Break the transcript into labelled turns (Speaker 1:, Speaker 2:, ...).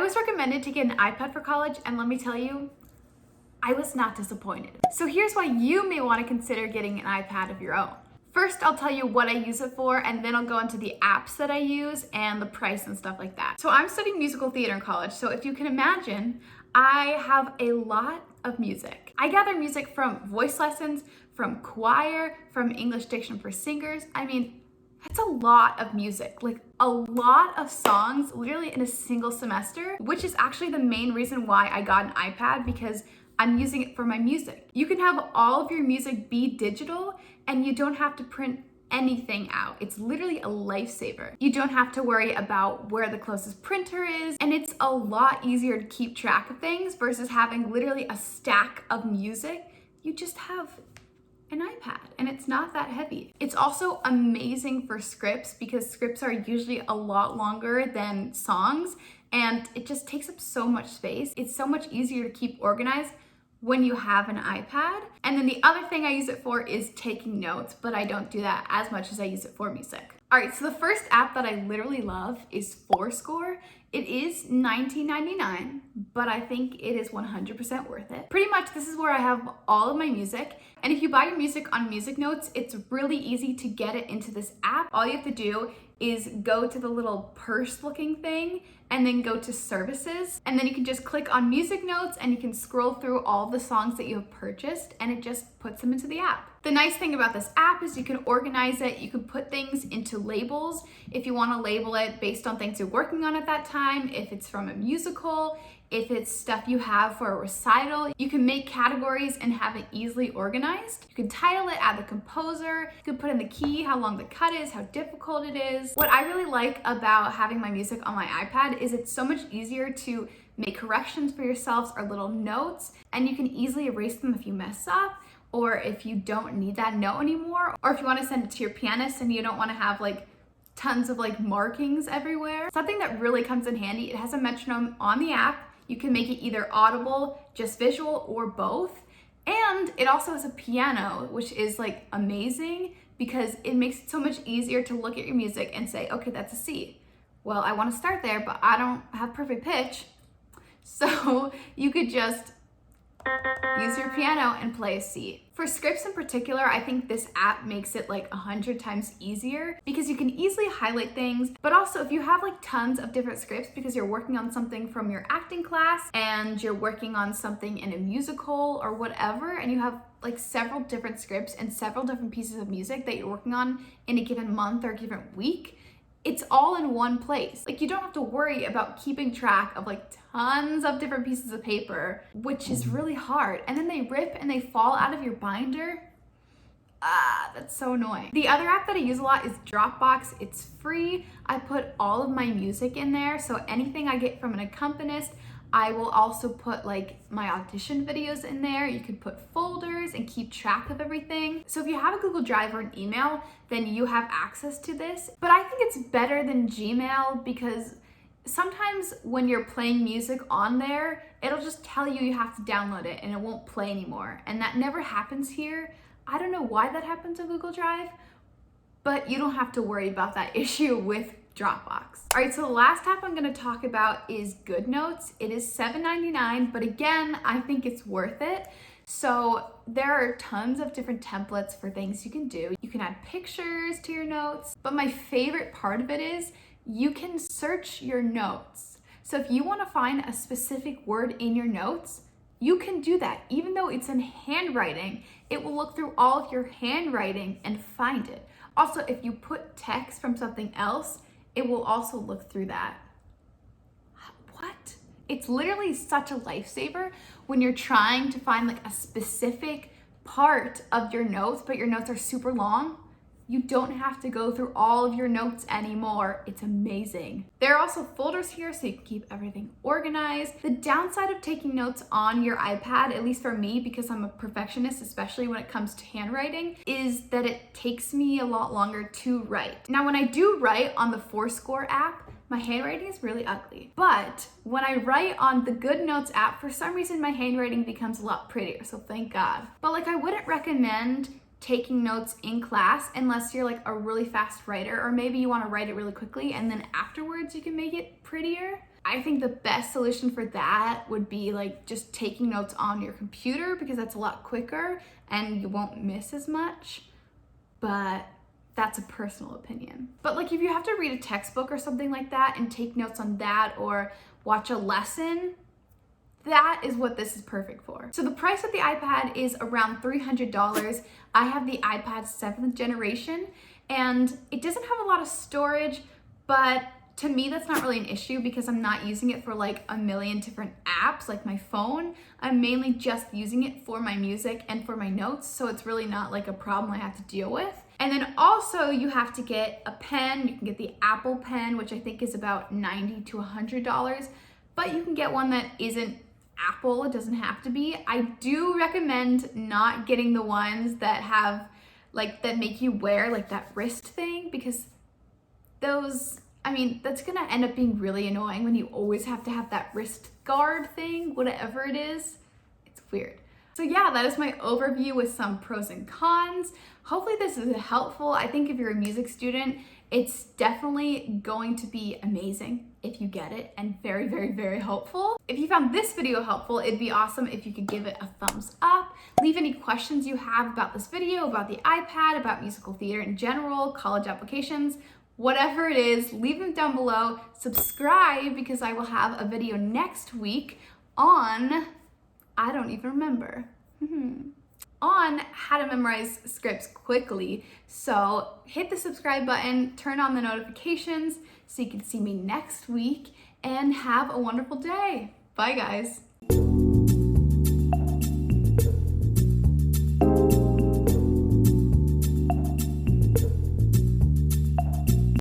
Speaker 1: was recommended to get an iPad for college, and let me tell you, I was not disappointed. So here's why you may want to consider getting an iPad of your own. First, I'll tell you what I use it for, and then I'll go into the apps that I use and the price and stuff like that. So I'm studying musical theater in college, so if you can imagine, I have a lot of music. I gather music from voice lessons, from choir, from English diction for singers. I mean, that's a lot of music, like a lot of songs literally in a single semester, which is actually the main reason why I got an iPad, because I'm using it for my music. You can have all of your music be digital and you don't have to print anything out. It's literally a lifesaver. You don't have to worry about where the closest printer is, and it's a lot easier to keep track of things versus having literally a stack of music. You just have an iPad and it's not that heavy. It's also amazing for scripts because scripts are usually a lot longer than songs and it just takes up so much space. It's so much easier to keep organized when you have an iPad. And then the other thing I use it for is taking notes, but I don't do that as much as I use it for music. All right, so the first app that I literally love is forScore. It is $19.99, but I think it is 100% worth it. Pretty much this is where I have all of my music. And if you buy your music on Music Notes, it's really easy to get it into this app. All you have to do is go to the little purse looking thing and then go to services. And then you can just click on Music Notes and you can scroll through all the songs that you have purchased and it just puts them into the app. The nice thing about this app is you can organize it. You can put things into labels if you want to label it based on things you're working on at that time, if it's from a musical, if it's stuff you have for a recital. You can make categories and have it easily organized. You can title it, add the composer, you can put in the key, how long the cut is, how difficult it is. What I really like about having my music on my iPad is it's so much easier to make corrections for yourselves or little notes, and you can easily erase them if you mess up, or if you don't need that note anymore, or if you want to send it to your pianist and you don't want to have like tons of like markings everywhere. Something that really comes in handy, it has a metronome on the app. You can make it either audible, just visual, or both. And it also has a piano, which is like amazing because it makes it so much easier to look at your music and say, okay, that's a C. Well, I want to start there, but I don't have perfect pitch. So you could just use your piano and play a C. For scripts in particular, I think this app makes it like 100 times easier because you can easily highlight things, but also if you have like tons of different scripts because you're working on something from your acting class and you're working on something in a musical or whatever, and you have like several different scripts and several different pieces of music that you're working on in a given month or a given week, it's all in one place. Like you don't have to worry about keeping track of like tons of different pieces of paper, which is really hard. And then they rip and they fall out of your binder. That's so annoying. The other app that I use a lot is Dropbox. It's free. I put all of my music in there. So anything I get from an accompanist, I will also put like my audition videos in there. You can put folders and keep track of everything. So if you have a Google Drive or an email, then you have access to this. But I think it's better than Gmail because sometimes when you're playing music on there, it'll just tell you you have to download it and it won't play anymore. And that never happens here. I don't know why that happens on Google Drive, but you don't have to worry about that issue with Dropbox. All right, so the last app I'm gonna talk about is GoodNotes. It is $7.99, but again, I think it's worth it. So there are tons of different templates for things you can do. You can add pictures to your notes, but my favorite part of it is you can search your notes. So if you wanna find a specific word in your notes, you can do that. Even though it's in handwriting, it will look through all of your handwriting and find it. Also, if you put text from something else, it will also look through that. What? It's literally such a lifesaver when you're trying to find like a specific part of your notes, but your notes are super long. You don't have to go through all of your notes anymore. It's amazing. There are also folders here so you can keep everything organized. The downside of taking notes on your iPad, at least for me, because I'm a perfectionist, especially when it comes to handwriting, is that it takes me a lot longer to write. Now, when I do write on the forScore app, my handwriting is really ugly. But when I write on the GoodNotes app, for some reason my handwriting becomes a lot prettier, so thank God. But like I wouldn't recommend taking notes in class unless you're like a really fast writer, or maybe you want to write it really quickly and then afterwards you can make it prettier. I think the best solution for that would be like just taking notes on your computer, because that's a lot quicker and you won't miss as much. But that's a personal opinion. But like if you have to read a textbook or something like that and take notes on that, or watch a lesson, that is what this is perfect for. So the price of the iPad is around $300. I have the iPad 7th generation, and it doesn't have a lot of storage, but to me that's not really an issue because I'm not using it for like a million different apps like my phone. I'm mainly just using it for my music and for my notes, so it's really not like a problem I have to deal with. And then also you have to get a pen. You can get the Apple pen, which I think is about $90 to $100, but you can get one that isn't Apple. It doesn't have to be. I do recommend not getting the ones that have like, that make you wear like that wrist thing, because those, I mean, that's gonna end up being really annoying when you always have to have that wrist guard thing, whatever it is. It's weird. So yeah, that is my overview with some pros and cons. Hopefully this is helpful. I think if you're a music student, it's definitely going to be amazing if you get it, and very, very, very helpful. If you found this video helpful, it'd be awesome if you could give it a thumbs up. Leave any questions you have about this video, about the iPad, about musical theater in general, college applications, whatever it is, leave them down below. Subscribe, because I will have a video next week on, I don't even remember, on how to memorize scripts quickly. So hit the subscribe button, turn on the notifications so you can see me next week, and have a wonderful day. Bye guys.